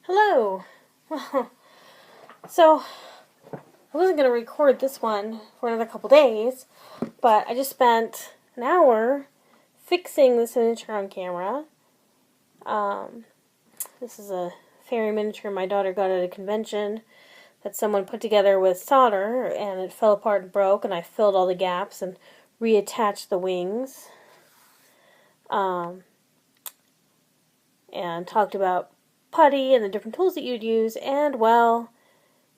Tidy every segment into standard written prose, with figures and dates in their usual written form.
Hello. Well, so I wasn't going to record this one for another couple days, but I just spent an hour fixing this miniature on camera. This is a fairy miniature my daughter got at a convention that someone put together with solder, and it fell apart and broke, and I filled all the gaps and reattached the wings. And talked about putty and the different tools that you'd use, and, well,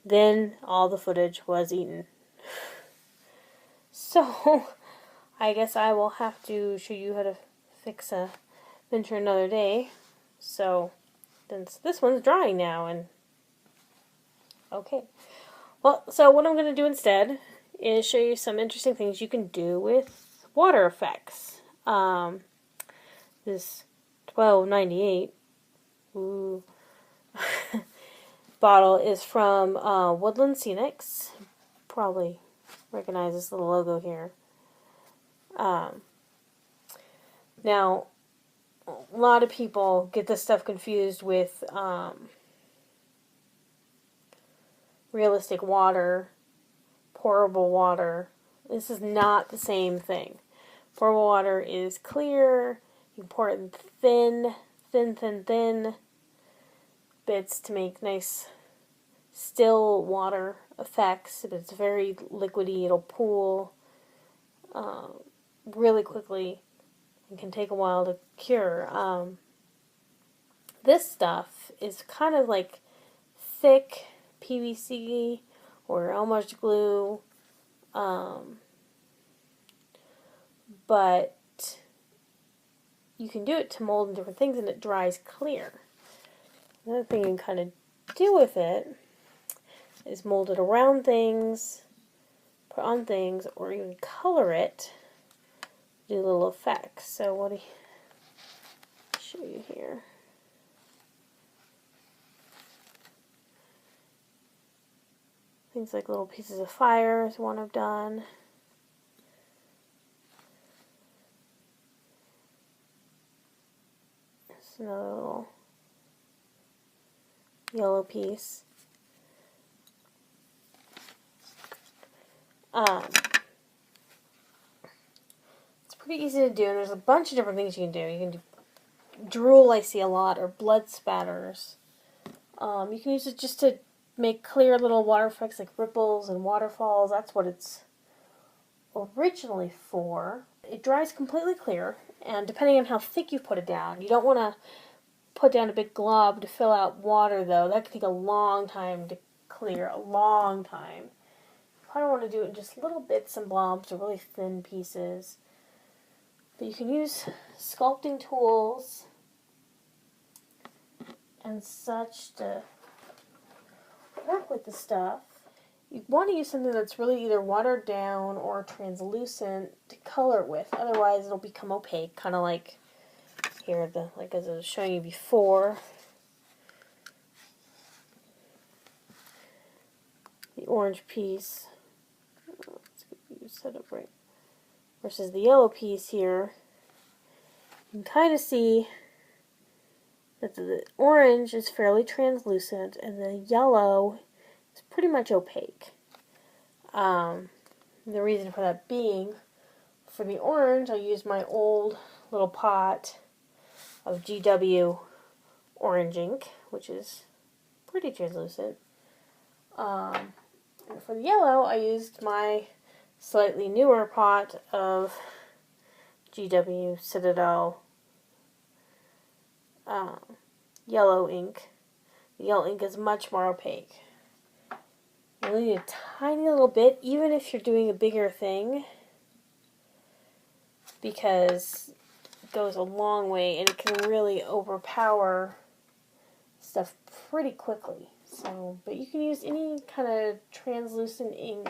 then all the footage was eaten. So, I guess I will have to show you how to fix a miniature another day. So, since this one's drying now, and okay. Well, so what I'm going to do instead is show you some interesting things you can do with water effects. This $12.98 bottle is from Woodland Scenics. Probably recognize this little logo here. Now, a lot of people get this stuff confused with realistic water, pourable water. This is not the same thing. Pourable water is clear. You pour it in thin bits to make nice still water effects. If it's very liquidy, it'll pool really quickly and can take a while to cure. This stuff is kind of like thick PVC or Elmer's glue, but you can do it to mold in different things, and it dries clear. Another thing you can kind of do with it is mold it around things, put on things, or even color it, do little effects. So what do I show you here? Things like little pieces of fire is one I've done. There's another little yellow piece. It's pretty easy to do, and there's a bunch of different things you can do. You can do drool, I see a lot, or blood spatters. You can use it just to make clear little water effects like ripples and waterfalls. That's what it's originally for. It dries completely clear, and depending on how thick you put it down, you don't want to put down a big glob to fill out water, though. That can take a long time to clear, a long time. You probably want to do it in just little bits and blobs or really thin pieces. But you can use sculpting tools and such to work with the stuff. You want to use something that's really either watered down or translucent to color it with. Otherwise, it'll become opaque, kind of like here, like as I was showing you before. The orange piece, let's get you set up right, versus the yellow piece here. You can kind of see that the orange is fairly translucent and the yellow is pretty much opaque. The reason for that being, for the orange, I used my old little pot of GW orange ink, which is pretty translucent. And for the yellow, I used my slightly newer pot of GW Citadel yellow ink. The yellow ink is much more opaque. You only need a tiny little bit, even if you're doing a bigger thing, because it goes a long way and it can really overpower stuff pretty quickly. So, but you can use any kind of translucent ink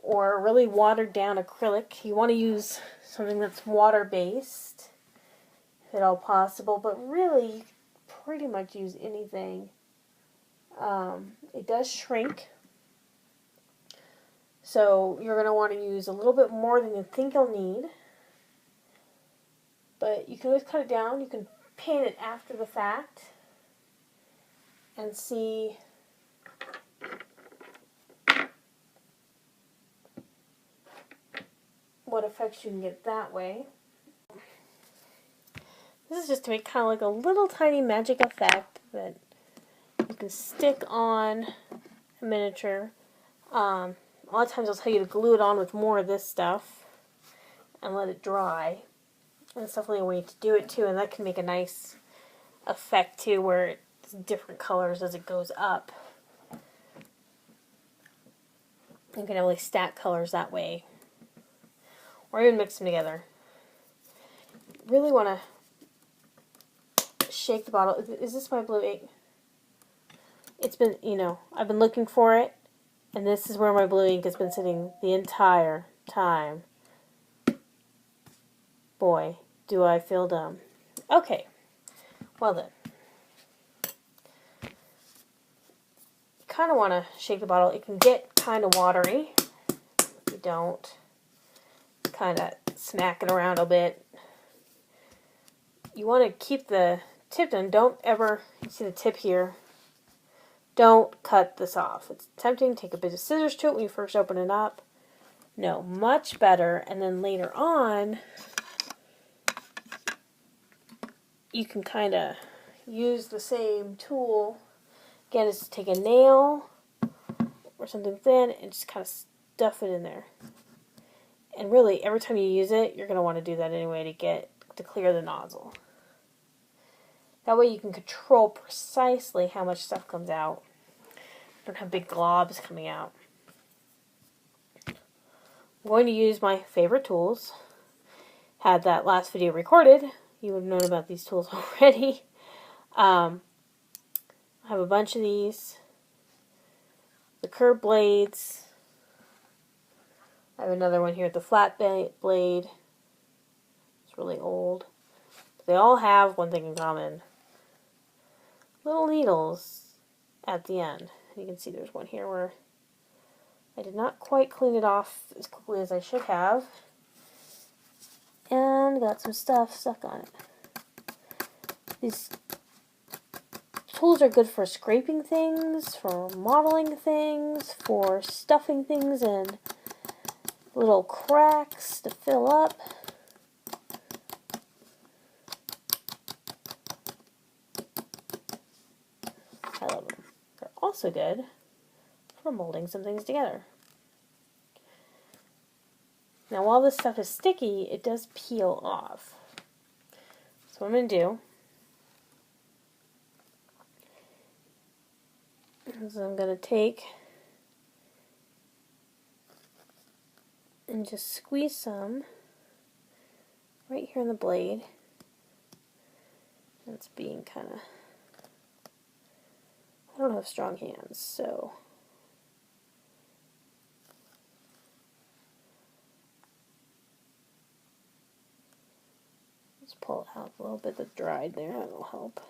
or really watered down acrylic. You want to use something that's water-based, if at all possible, but really you can pretty much use anything. It does shrink, so you're going to want to use a little bit more than you think you'll need, but you can always cut it down. You can paint it after the fact. and see what effects you can get that way. This is just to make kind of like a little tiny magic effect that you can stick on a miniature. A lot of times I'll tell you to glue it on with more of this stuff and let it dry. And it's definitely a way to do it too, and that can make a nice effect too where it's different colors as it goes up. You can really stack colors that way, or even mix them together. Really want to shake the bottle. Is this my blue ink? It's been, I've been looking for it, and this is where my blue ink has been sitting the entire time. Boy, do I feel dumb. Okay, well then. Kind of want to shake the bottle. It can get kind of watery. If you don't, kind of smack it around a bit. You want to keep the tip done. Don't ever, you see the tip here, don't cut this off. It's tempting. Take a bit of scissors to it when you first open it up. No, much better. And then later on, you can kind of use the same tool. Again, is to take a nail or something thin and just kind of stuff it in there. And really, every time you use it, you're going to want to do that anyway to clear the nozzle. That way you can control precisely how much stuff comes out. Don't have big globs coming out. I'm going to use my favorite tools. Had that last video recorded, you would have known about these tools already. I have a bunch of these. The curved blades. I have another one here with the flat blade. It's really old. They all have one thing in common. Little needles at the end. You can see there's one here where I did not quite clean it off as quickly as I should have. And got some stuff stuck on it. These tools are good for scraping things, for modeling things, for stuffing things in little cracks to fill up. I love them. They're also good for molding some things together. Now while this stuff is sticky, it does peel off. So what I'm going to do is I'm going to take and just squeeze some right here on the blade. It's being kind of, I don't have strong hands, so let's pull it out a little bit that's dried there. That'll help.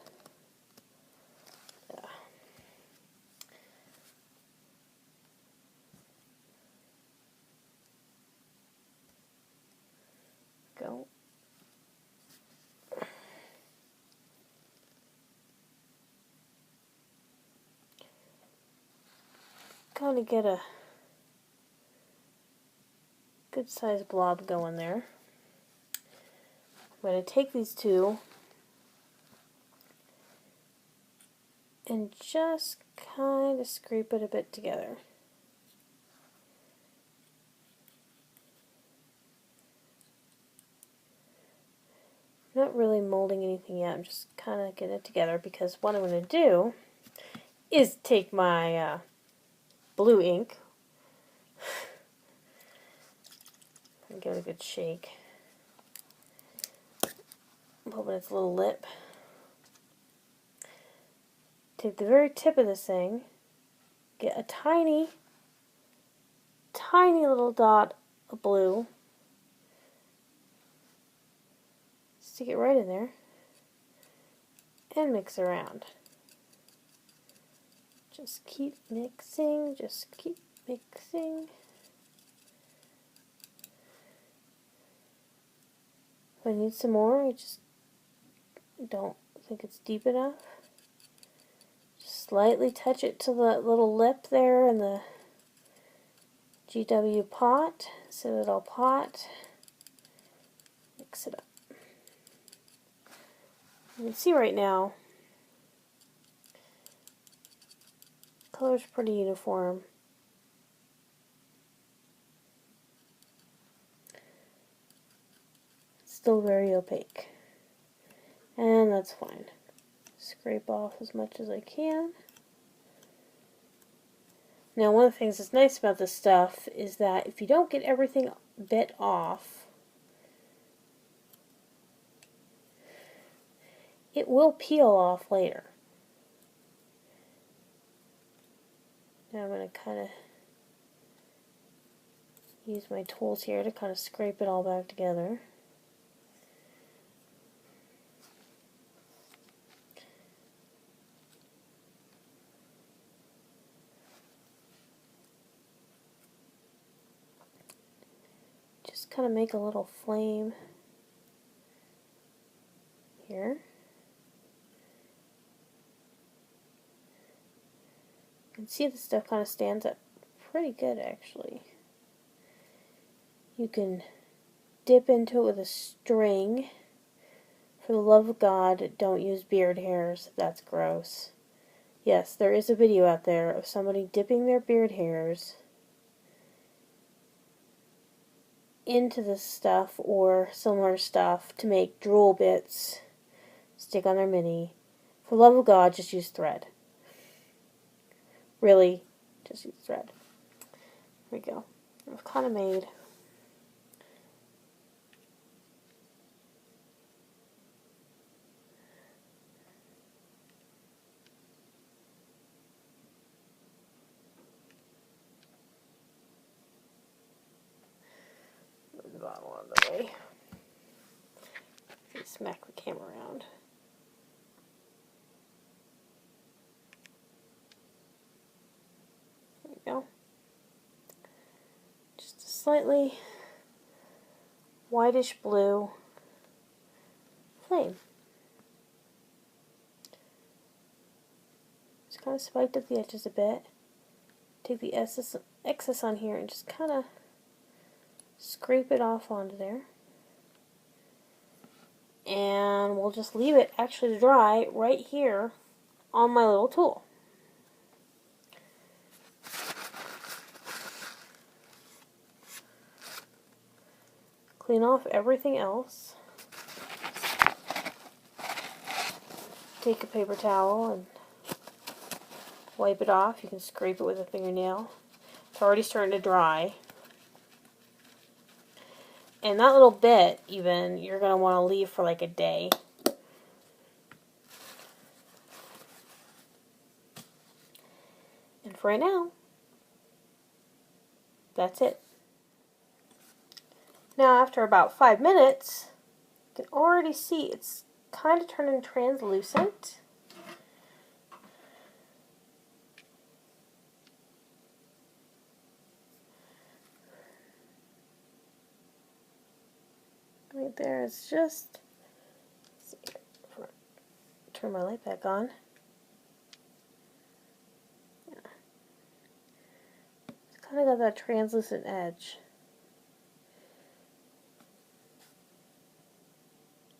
Yeah. Go. Kind of get a good sized blob going there. I'm going to take these two and just kind of scrape it a bit together. I'm not really molding anything yet, I'm just kind of getting it together because what I'm going to do is take my blue ink and give it a good shake. Open its little lip. Take the very tip of this thing, get a tiny little dot of blue, stick it right in there, and mix around. Just keep mixing, just keep mixing. If I need some more, I just don't think it's deep enough. Just Lightly touch it to the little lip there in the GW pot, Citadel pot. Mix it up. You can see right now, the color's pretty uniform. It's still very opaque. And that's fine. Scrape off as much as I can. Now, one of the things that's nice about this stuff is that if you don't get everything bit off, it will peel off later. Now I'm going to kind of use my tools here to kind of scrape it all back together. Just kind of make a little flame here. You can see the stuff kind of stands up pretty good actually. You can dip into it with a string. For the love of God, don't use beard hairs. That's gross. Yes, there is a video out there of somebody dipping their beard hairs into this stuff or similar stuff to make drool bits stick on their mini. For the love of God, just use thread. Really, just use thread. There we go. I've kind of made the bottom of the way. Smack the camera around. There we go. Just a slightly whitish blue flame. Just kind of spiked up the edges a bit. Take the excess on here and just kind of scrape it off onto there. And we'll just leave it actually to dry right here on my little tool. Clean off everything else. Take a paper towel and wipe it off. You can scrape it with a fingernail. It's already starting to dry. And that little bit, even, you're going to want to leave for like a day. And for right now, that's it. Now, after about 5 minutes, you can already see it's kind of turning translucent. Right there, it's just, let's see, turn my light back on. Yeah. It's kind of got that translucent edge.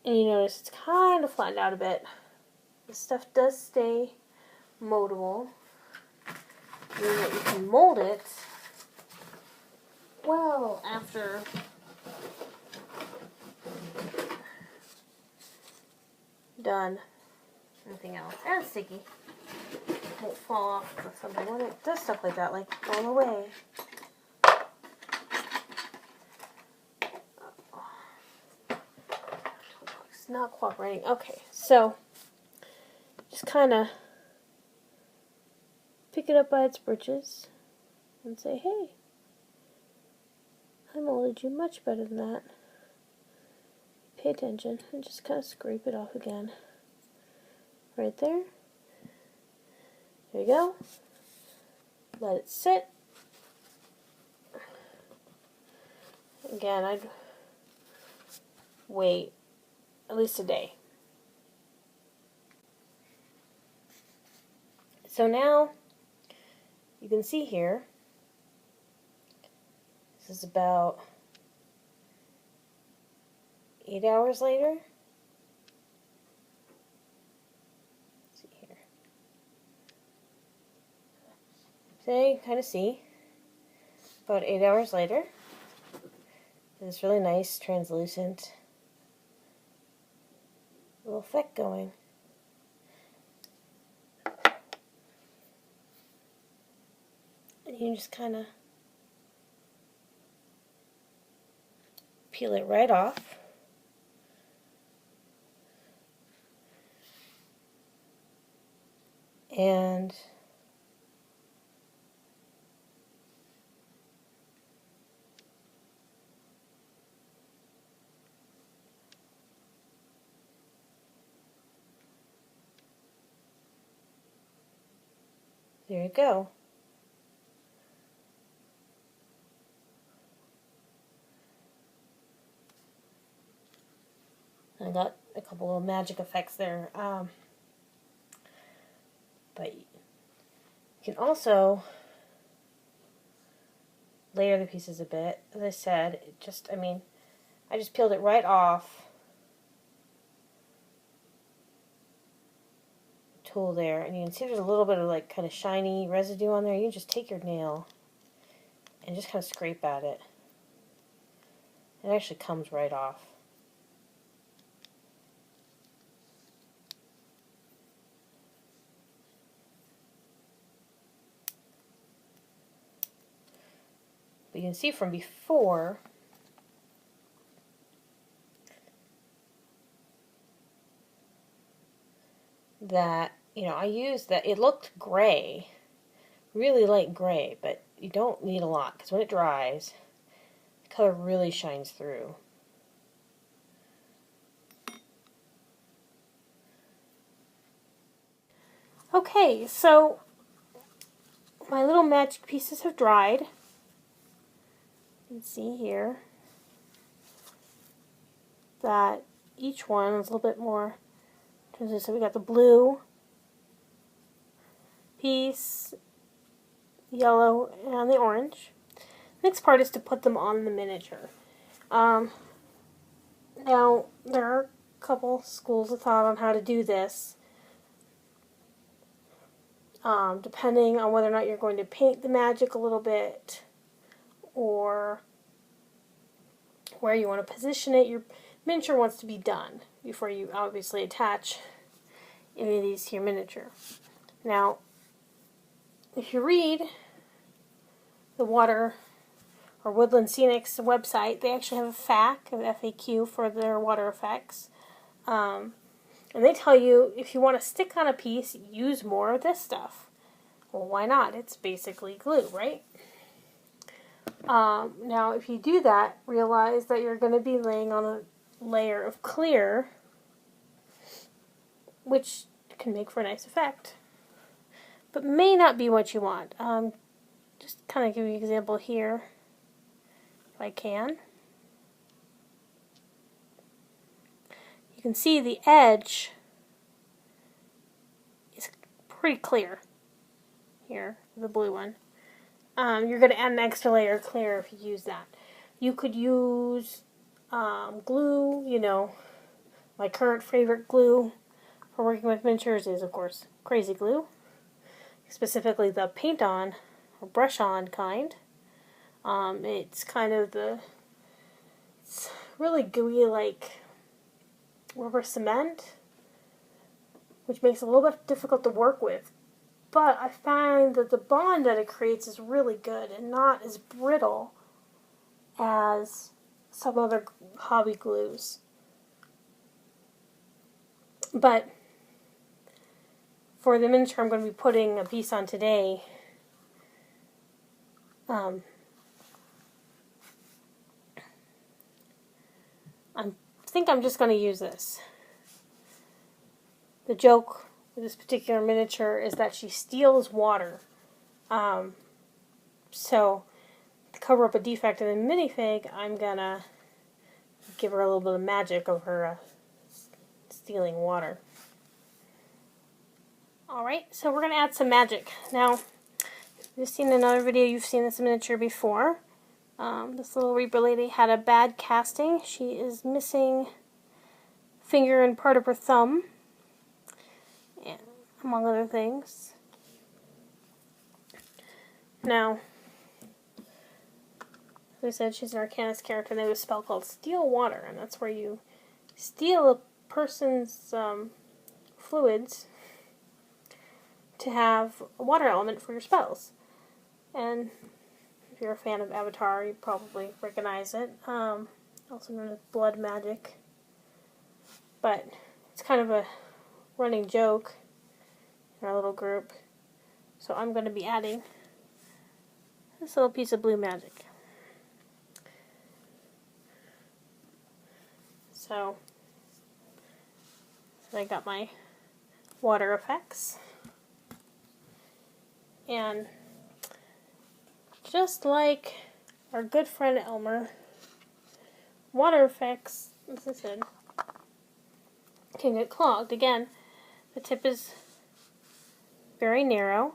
And you notice it's kind of flattened out a bit. This stuff does stay moldable, meaning that you can mold it well after done anything else. And it's sticky. Won't fall off or something when it does stuff like that, like going away. It's not cooperating. Okay, so just kind of pick it up by its britches and say, hey, I molded you much better than that. Pay attention and just kind of scrape it off again. Right there. There you go. Let it sit. Again, I'd wait at least a day. So now you can see here, this is about 8 hours later. Let's see here. So you can kind of see about 8 hours later, this really nice translucent little effect going. And you can just kind of peel it right off. And there you go. I got a couple of magic effects there. But you can also layer the pieces a bit. As I said, I just peeled it right off the tool there, and you can see there's a little bit of like kind of shiny residue on there. You can just take your nail and just kind of scrape at it. It actually comes right off. But you can see from before that, I used that. It looked gray, really light gray, but you don't need a lot because when it dries, the color really shines through. Okay, so my little magic pieces have dried. You can see here that each one is a little bit more. So we got the blue piece, yellow, and the orange. Next part is to put them on the miniature. Now, there are a couple schools of thought on how to do this. Depending on whether or not you're going to paint the magic a little bit, or where you want to position it. Your miniature wants to be done before you obviously attach any of these to your miniature. Now, if you read the Water or Woodland Scenics website, they actually have a FAQ for their water effects. And they tell you if you want to stick on a piece, use more of this stuff. Well, why not? It's basically glue, right? Now, if you do that, realize that you're going to be laying on a layer of clear, which can make for a nice effect, but may not be what you want. Just kind of give you an example here, if I can. You can see the edge is pretty clear here, the blue one. You're going to add an extra layer of clear if you use that. You could use glue, my current favorite glue for working with miniatures is, of course, Crazy Glue. Specifically the paint-on or brush-on kind. It's kind of it's really gooey like rubber cement, which makes it a little bit difficult to work with. But I find that the bond that it creates is really good and not as brittle as some other hobby glues. But for the miniature I'm going to be putting a piece on today, I think I'm just going to use this. The joke with this particular miniature is that she steals water. So to cover up a defect in the minifig, I'm going to give her a little bit of magic of her stealing water. Alright, so we're going to add some magic. Now, you've seen another video, you've seen this miniature before. This little Reaper lady had a bad casting. She is missing finger and part of her thumb, and among other things. Now, as I said, she's an Arcanist character, and they have a spell called Steal Water, and that's where you steal a person's fluids to have a water element for your spells. And if you're a fan of Avatar, you probably recognize it. Also known as blood magic. But it's kind of a running joke in our little group. So I'm going to be adding this little piece of blue magic. So I got my water effects. And just like our good friend Elmer, water effects, as I said, can get clogged. Again, the tip is very narrow.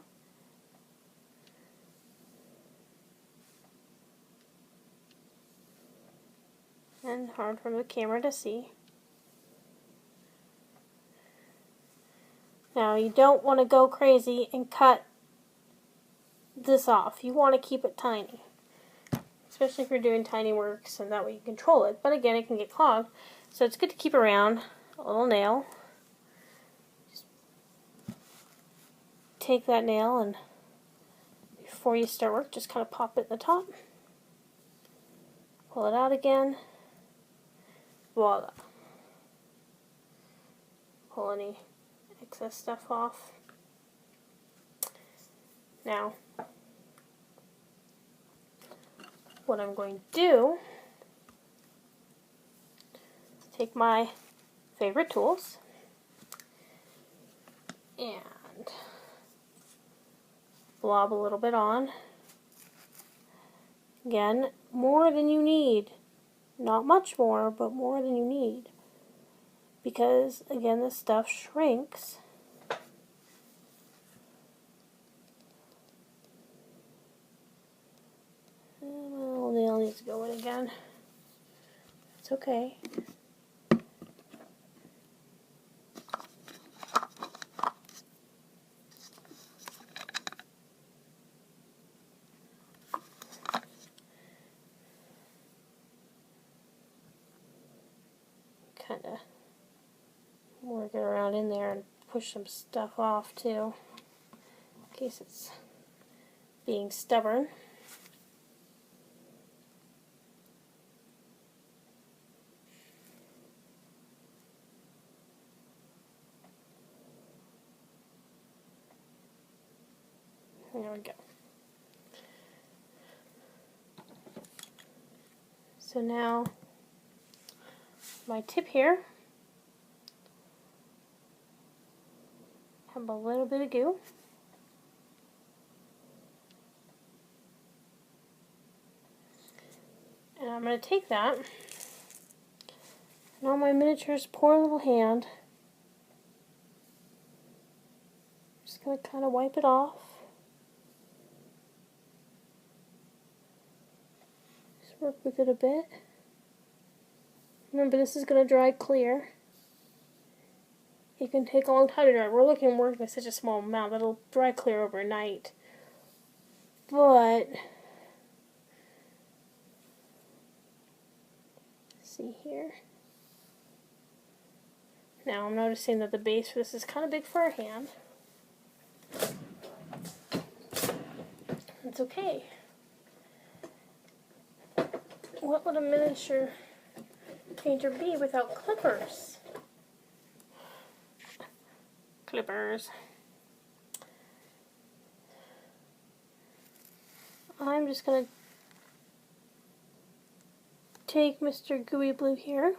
And hard for the camera to see. Now, you don't want to go crazy and cut this off. You want to keep it tiny. Especially if you're doing tiny works, and that way you control it. But again, it can get clogged. So it's good to keep around a little nail. Just take that nail, and before you start work, just kind of pop it in the top. Pull it out again. Voila. Pull any excess stuff off. Now, what I'm going to do is take my favorite tools and blob a little bit on. Again, more than you need. Not much more, but more than you need. Because, again, this stuff shrinks. And my little nail needs to go in again. It's okay. Kind of work it around in there and push some stuff off too, in case it's being stubborn. There we go. So now, my tip here, have a little bit of goo. And I'm going to take that, and on my miniature's poor little hand, I'm just going to kind of wipe it off. Just work with it a bit. Remember, this is going to dry clear. It can take a long time to dry. We're working with such a small amount that it'll dry clear overnight. But, see here. Now I'm noticing that the base for this is kind of big for our hand. It's okay. What would a miniature painter be without clippers? Clippers. I'm just going to take Mr. Gooey Blue here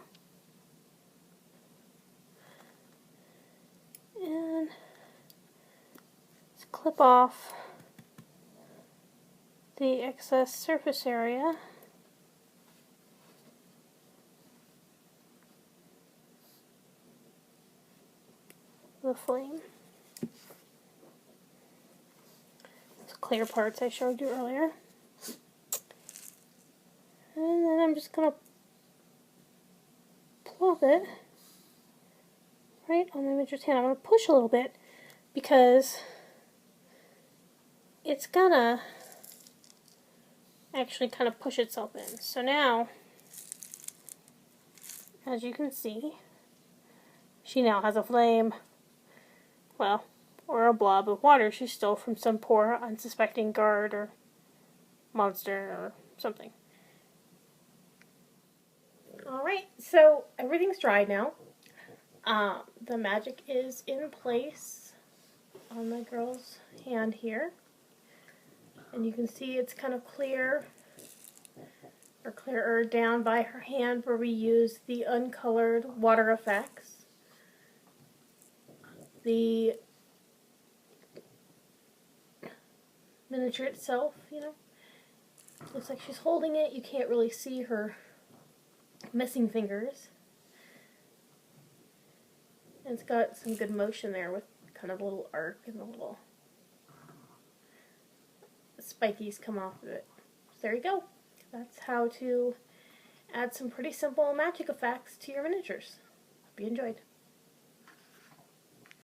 and just clip off the excess surface area. The flame. clear parts I showed you earlier. And then I'm just going to plop it right on my miniature's hand. I'm going to push a little bit because it's going to actually kind of push itself in. So now, as you can see, she now has a flame, well, or a blob of water she stole from some poor unsuspecting guard or monster or something. Alright, so everything's dried now. The magic is in place on my girl's hand here. And you can see it's kind of clear, or clearer down by her hand where we use the uncolored water effects. The miniature itself, you know, looks like she's holding it. You can't really see her missing fingers. And it's got some good motion there with kind of a little arc and the little spikies come off of it. So there you go. That's how to add some pretty simple magic effects to your miniatures. Hope you enjoyed.